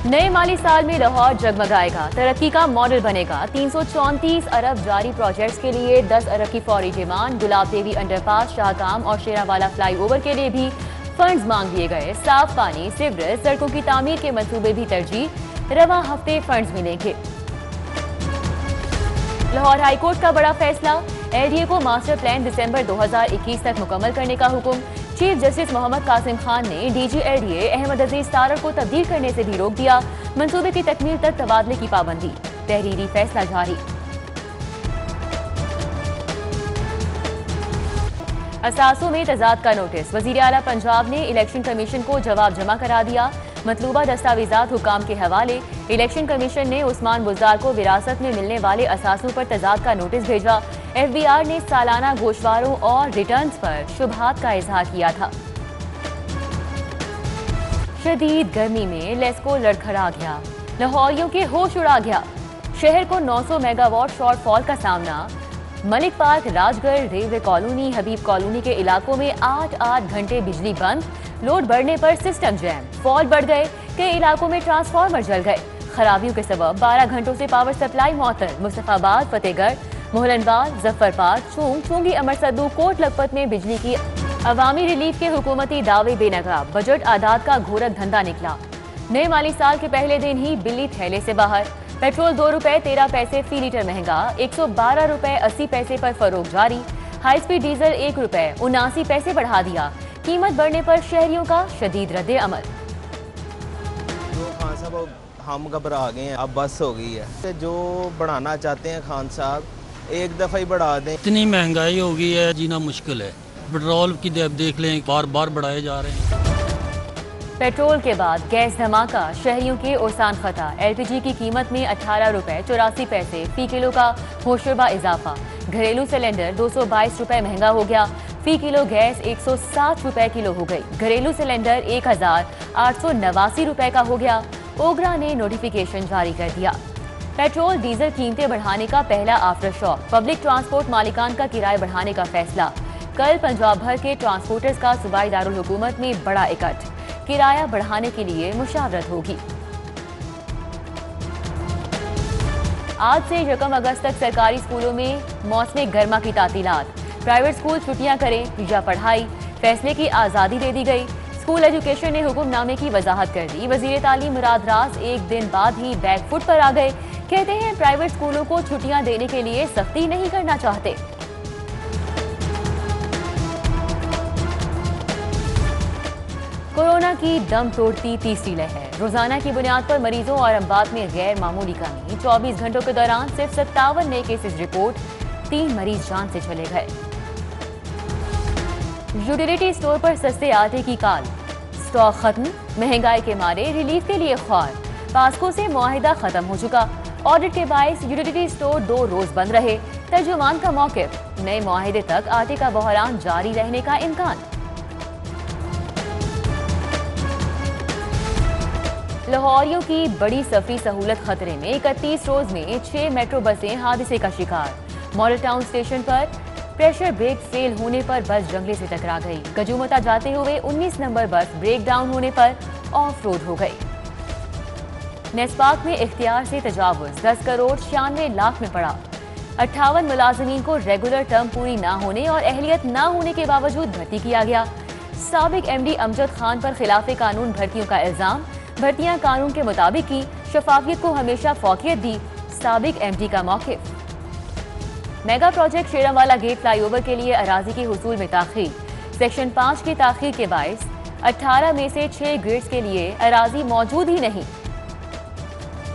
नए माली साल में लाहौर जगमगाएगा, तरक्की का मॉडल बनेगा। 334 अरब जारी प्रोजेक्ट्स के लिए 10 अरब की फौरी डिमांड। गुलाब देवी अंडरपास, शाहकाम और शेरावाला फ्लाईओवर के लिए भी फंड्स मांग लिए गए। साफ पानी, सीवरेज, सड़कों की तामीर के मंसूबे भी तरजीह। रवा हफ्ते फंड्स मिलेंगे। लाहौर हाईकोर्ट का बड़ा फैसला, एलडीए को मास्टर प्लान दिसंबर 2021 तक मुकम्मल करने का हुक्म। चीफ जस्टिस मोहम्मद कासिम खान ने डीजी एलडीए अहमद अजीज तारड़ को तब्दील करने से भी रोक दिया। मंसूबे की तकमील तक तबादले की पाबंदी। तहरीरी फैसला जारी। असासों में तजाद का नोटिस, वजीर आला पंजाब ने इलेक्शन कमीशन को जवाब जमा करा दिया। मतलूबा दस्तावेजात हुकाम के हवाले। इलेक्शन कमीशन ने उस्मान बुज़दार को विरासत में मिलने वाले असासों पर तजाद का नोटिस भेजा। एफबीआर ने सालाना गोशवारों और रिटर्न्स पर शुबहात का इजहार किया था। शदीद गर्मी में लेस्को लड़खड़ा गया, लाहौरियों के होश उड़ा गया। शहर को 900 मेगावाट शॉर्टफॉल का सामना। Malik Park, Rajgarh, Railway Colony, Habib Colony के इलाकों में 8-8 घंटे बिजली बंद। लोड बढ़ने पर सिस्टम जैम, फॉल्ट बढ़ गए। कई इलाकों में ट्रांसफार्मर जल गए। खराबियों के सबब 12 घंटों से पावर सप्लाई मुअत्तल। मुस्तफाबाद, फतेहगढ़, मोहलनबाद, जफरपाद, चूंगी, अमरसद्दू, कोट लखपत में बिजली की अवामी रिलीफ के हुकूमती दावे बेनकाब। बजट आदात का घोरक धंधा निकला। नए माली साल के पहले दिन ही बिल्ली थैले से बाहर। पेट्रोल 2 रुपए 13 पैसे फी लीटर महंगा, 112 रुपए 80 पैसे पर फरोख्त जारी। हाई स्पीड डीजल 1 रुपए 79 पैसे बढ़ा दिया। कीमत बढ़ने पर शहरियों का शदीद रद्द अमल। खान साहब हम घबरा गए हैं, अब बस हो गई है। जो बढ़ाना चाहते हैं खान साहब एक दफा ही बढ़ा दें। इतनी महंगाई हो गई है, जीना मुश्किल है। पेट्रोल की देख लें, बार बार बढ़ाए जा रहे हैं। पेट्रोल के बाद गैस धमाका, शहरियों के ओसान खता। एलपीजी की कीमत में 18 रुपए 84 पैसे फी किलो का होशरुबा इजाफा। घरेलू सिलेंडर 222 रुपए महंगा हो गया। फी किलो गैस 160 रुपए किलो हो गई। घरेलू सिलेंडर 1889 रुपए का हो गया। ओगरा ने नोटिफिकेशन जारी कर दिया। पेट्रोल डीजल कीमतें बढ़ाने का पहला आफ्टर शॉक। पब्लिक ट्रांसपोर्ट मालिकान का किराया बढ़ाने का फैसला। कल पंजाब भर के ट्रांसपोर्टर्स का सूबाई दारुल हुकूमत में बड़ा इकट्ठ। किराया बढ़ाने के लिए मुशावरत होगी। आज से 1 अगस्त तक सरकारी स्कूलों में मौसम गर्मा की तातीलात। प्राइवेट स्कूल छुट्टियां करें या पढ़ाई, फैसले की आज़ादी दे दी गई। स्कूल एजुकेशन ने हुक्मनामे की वजाहत कर दी। वजीर तालीम मुराद राज एक दिन बाद ही बैकफुट पर आ गए। कहते हैं प्राइवेट स्कूलों को छुट्टियां देने के लिए सख्ती नहीं करना चाहते। कोरोना की दम तोड़ती तीसरी लहर। रोजाना की बुनियाद पर मरीजों और अमवात में गैर मामूली कमी। 24 घंटों के दौरान सिर्फ 57 नए केसेस रिपोर्ट। 3 मरीज जान से चले गए। यूटिलिटी स्टोर पर सस्ते आटे की काल। स्टॉक खत्म, महंगाई के मारे रिलीफ के लिए ख्वार। पास्को से मुआहिदा खत्म हो चुका। ऑडिट के बायस यूटिलिटी स्टोर 2 रोज बंद रहे। तर्जुमान का मौकिफ, नए मुआहिदे तक आटे का बहरान जारी रहने का इम्कान। लाहौरियों की बड़ी सफरी सहूलत खतरे में। 31 रोज में 6 मेट्रो बसें हादसे का शिकार। मॉडल टाउन स्टेशन पर प्रेशर ब्रेक फेल होने पर बस जंगले से टकरा गई। गजूमता जाते हुए 19 नंबर बस ब्रेक डाउन होने पर ऑफ रोड हो गई। नेस्पाक में इख्तियार से तजावुज, 10 करोड़ 96 लाख में पड़ा। 58 मुलाजमीन को रेगुलर टर्म पूरी ना होने और अहलियत ना होने के बावजूद भर्ती किया गया। साबिक एमडी अमजद खान पर खिलाफे कानून भर्तियों का इल्जाम। भर्तियां कानून के मुताबिक की, शफाफियत को हमेशा फौकियत दी। साबिक एमडी का मौकिफ। Mega project Sherawala Gate flyover के लिए अराजी की हुसूल में ताखीर। सेक्शन 5 की ताखीर के बायस 18 में से 6 ग्रिड्स के लिए अराजी मौजूद ही नहीं।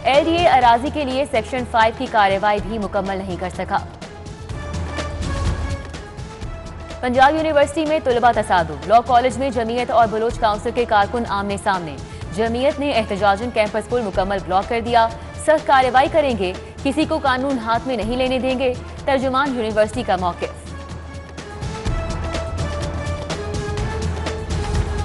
एलडीए अराजी के लिए सेक्शन 5 की कार्रवाई भी मुकम्मल नहीं कर सका। पंजाब यूनिवर्सिटी में तुलबा तसादुम। लॉ कॉलेज में जमीयत और बलोच काउंसिल के कारकुन आमने सामने। जमीयत ने एहतजाजन कैंपस पुल मुकम्मल ब्लॉक कर दिया। सख्त कार्रवाई करेंगे, किसी को कानून हाथ में नहीं लेने देंगे। तर्जुमान यूनिवर्सिटी का मौकिफ।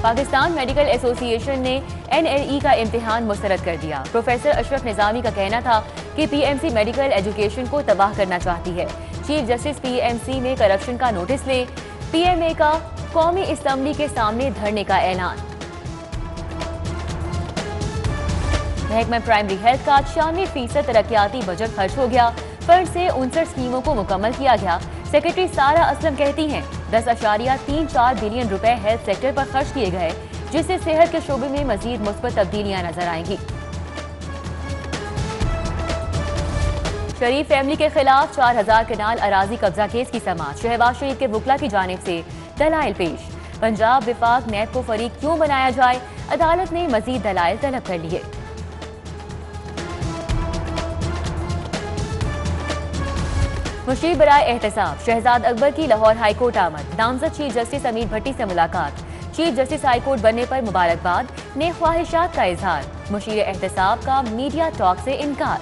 पाकिस्तान मेडिकल एसोसिएशन ने NLE का इम्तिहान मुस्तरद कर दिया। प्रोफेसर अशरफ निजामी का कहना था कि PMC मेडिकल एजुकेशन को तबाह करना चाहती है। चीफ जस्टिस PMC ने करप्शन का नोटिस ले। PMA का कौमी असम्बली के सामने धरने का ऐलान। महकमा प्राइमरी हेल्थ का 96% तरक्याती बजट खर्च हो गया। फंड से 59 स्कीमों को मुकम्मल किया गया। सेक्रेटरी सारा असलम कहती हैं 10.34 बिलियन रुपए हेल्थ सेक्टर पर खर्च किए गए, जिससे सेहत के शोबे में मजीद मुस्बत तब्दीलियां नजर आएंगी। शरीफ फैमिली के खिलाफ 4000 कनाल अराजी कब्जा केस की समाअत। शहबाज शरीफ के वकला की जानिब से दलाइल पेश। पंजाब विफाक नैब को फरीक क्यों बनाया जाए, अदालत ने मजीद दलाइल तलब कर लिए। मुशीर बराए एहतसाब शहजाद अकबर की लाहौर हाईकोर्ट आमद। नामजद चीफ जस्टिस अमीर भट्टी से मुलाकात। चीफ जस्टिस हाईकोर्ट बनने पर मुबारकबाद ने ख्वाहिशात का इजहार। मुशीर एहतसाब का मीडिया टॉक से इनकार।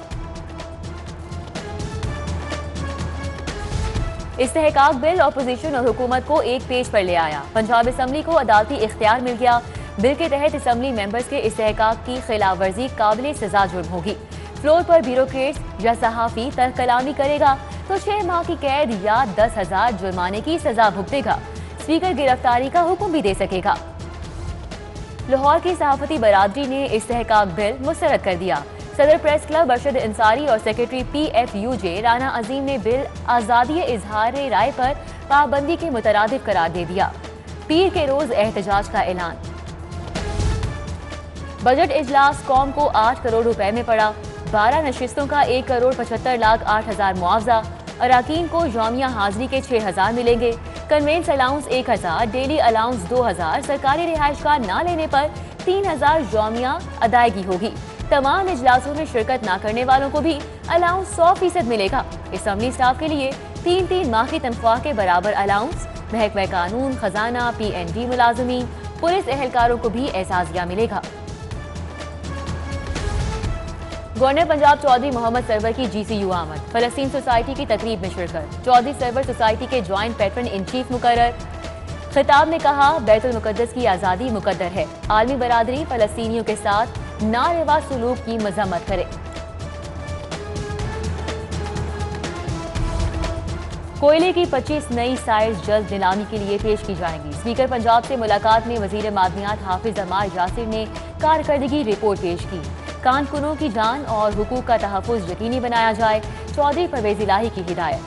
इस्तेहकाक बिल अपोजिशन और हुकूमत को एक पेज पर ले आया। पंजाब असम्बली को अदालती इख्तियार मिल गया। बिल के तहत असम्बली मेंबर्स के इस्तेहकाक की खिलाफ वर्जी काबिल सजा जुर्म होगी। फ्लोर पर ब्यूरोक्रेट्स या सहाफी तरह कलामी करेगा तो 6 माह की कैद या 10,000 जुर्माने की सजा भुगतेगा। स्पीकर गिरफ्तारी का हुक्म भी दे सकेगा। लाहौर की सहाफती बरादरी ने इस्तेहकाक बिल मुस्तरद कर दिया। सदर प्रेस क्लब अरशद अंसारी और सेक्रेटरी PFUJ राना अजीम ने बिल आज़ादी इजहार राय पर पाबंदी के मुतरादिफ करार दे दिया। पीर के रोज एहतजाज का ऐलान। बजट इजलास कौम को 8 करोड़ रुपए में पड़ा। 12 नशिस्तों का 1,75,08,000 मुआवजा। अराकीन को यौमिया हाजिरी के 6,000 मिलेंगे। Convince allowance 1,000, daily allowance 2,000। सरकारी रिहाइश का ना लेने पर 3,000 यौमिया अदायगी होगी। तमाम इजलासों में शिरकत न करने वालों को भी अलाउंस 100% मिलेगा। असम्बली स्टाफ के लिए 3 माह की तनख्वाह के बराबर अलाउंस। महकमा कानून, खजाना, PND मुलाजमीन, पुलिस एहलकारों को भी एहसासिया मिलेगा। गवर्नर पंजाब चौधरी मोहम्मद सरवर की GCU आमद। फलस्तीन सोसाइटी की तकरीब में शिरकत। चौधरी सरवर सोसाइटी के ज्वाइंट पैट्रन इन चीफ मुकर्रर। खिताब में कहा बैतुल मुकद्दस की आज़ादी मुकद्दर है। आलमी बरादरी फलस्तीनियों के साथ नारेवा सुलूक की मजम्मत करे। कोयले की 25 नई साइट्स जल्द नीलामी के लिए पेश की जाएंगी। स्पीकर पंजाब से मुलाकात में वजीर मादनियात हाफिज अमार यासिर ने कारकर्दगी रिपोर्ट पेश की। कानकुनों की जान और हुकूक का तहफ़्फ़ुज़ यकीनी बनाया जाए, चौधरी परवेज़ इलाही की हिदायत।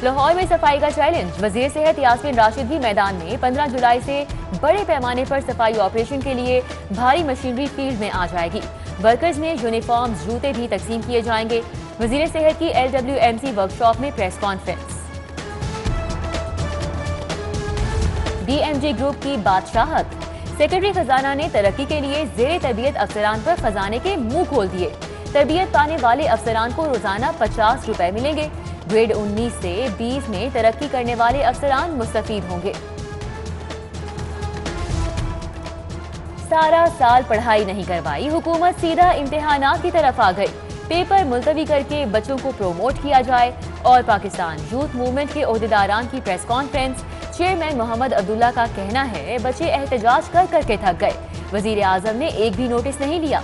लाहौर में सफाई का चैलेंज। वजीर सेहत यास्मीन राशिद भी मैदान में। 15 जुलाई से बड़े पैमाने पर सफाई ऑपरेशन के लिए भारी मशीनरी फील्ड में आ जाएगी। वर्कर्स में यूनिफॉर्म, जूते भी तकसीम किए जाएंगे। वजीर सेहत की LWMC वर्कशॉप में प्रेस कॉन्फ्रेंस। DMG ग्रुप की बादशाहत। सेक्रेटरी खजाना ने तरक्की के लिए ज़ेरे तरबियत अफसरान पर खजाने के मुंह खोल दिए। तरबियत पाने वाले अफसरान को रोजाना 50 रुपए मिलेंगे। ग्रेड 19 से 20 में तरक्की करने वाले अफसरान मुस्तफीद होंगे। सारा साल पढ़ाई नहीं करवाई, हुकूमत सीधा इम्तिहानात की तरफ आ गई। पेपर मुलतवी करके बच्चों को प्रोमोट किया जाए। और पाकिस्तान यूथ मूवमेंट के ओहदेदारान की press conference. Chairman Mohammad Abdullah का कहना है बच्चे एहतजाज कर करके थक गए। वजीर आजम ने एक भी नोटिस नहीं लिया।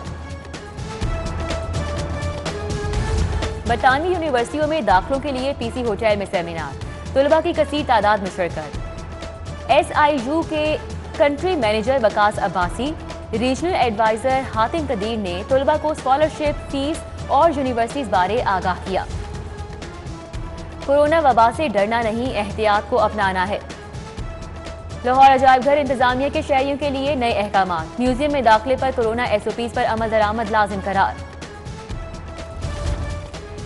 बरतानवी यूनिवर्सिटियों में दाखिलों के लिए PC होटल में सेमिनार। तुलबा की कसीर तादाद में शिरकत। SIU के country manager Waqas Abbasi, regional adviser Hatim Qadeer ने तुलबा को स्कॉलरशिप, फीस और यूनिवर्सिटीज बारे आगाह किया। कोरोना वबा से डरना नहीं, एहतियात को अपनाना है। लाहौर अजायब घर इंतजामिया के शहरियों के लिए नए अहकामात। म्यूजियम में दाखिले पर कोरोना SOPs पर अमल दरामद लाजिम करार।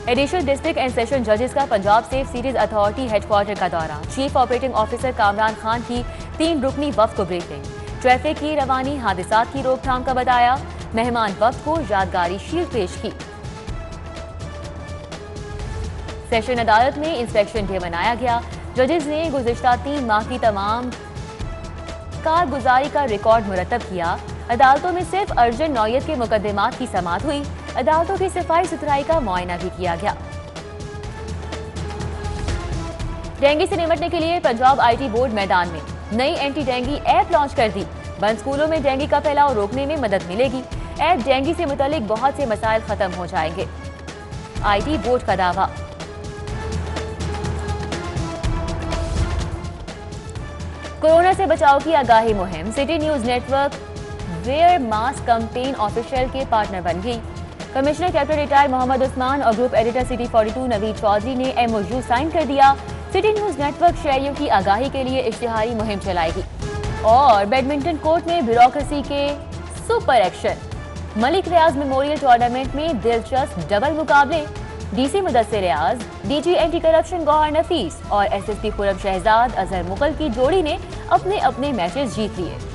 एडिशनल डिस्ट्रिक्ट एंड सेशन जजेस का Punjab safe series authority headquarter का दौरा। Chief operating officer Kamran Khan की 3 रुकनी वफ्द को ब्रीफिंग। ट्रैफिक की रवानी, हादसात की रोकथाम का बताया। मेहमान वफ्द को यादगारी शील्ड पेश की। सेशन अदालत में इंस्पेक्शन डे मनाया गया। जजेस ने गुज़िश्ता 3 माह की तमाम कारगुजारी का रिकॉर्ड मुरतब किया। अदालतों में सिर्फ अर्जेंट नौयत के मुकदमात की समाअत हुई। अदालतों की सफाई सुथराई का मुआयना भी किया गया। डेंगू से निपटने के लिए पंजाब IT बोर्ड मैदान में। नई एंटी डेंगू ऐप लॉन्च कर दी। बंद स्कूलों में डेंगू का फैलाव रोकने में मदद मिलेगी। ऐप डेंगू से मुतालिक बहुत से मसाइल खत्म हो जाएंगे। IT बोर्ड का दावा। कोरोना से बचाव की आगाही मुहिम। City News Network wear mask campaign official के पार्टनर बन गई। Commissioner Captain retired Muhammad Usman और group editor City 42 Naveed Chaudhry ने MOU साइन कर दिया। सिटी न्यूज नेटवर्क शहरियों की आगाही के लिए इश्तिहारी मुहिम चलाएगी। और बैडमिंटन कोर्ट में ब्यूरोक्रेसी के सुपर एक्शन। मलिक रियाज मेमोरियल टूर्नामेंट में दिलचस्प डबल मुकाबले। DC मुदस्सिर रियाज, DG एंटी करप्शन गौहर नफीस और SSP खुरम शहजाद अजहर मुगल की जोड़ी ने अपने अपने मैचेस जीत लिए।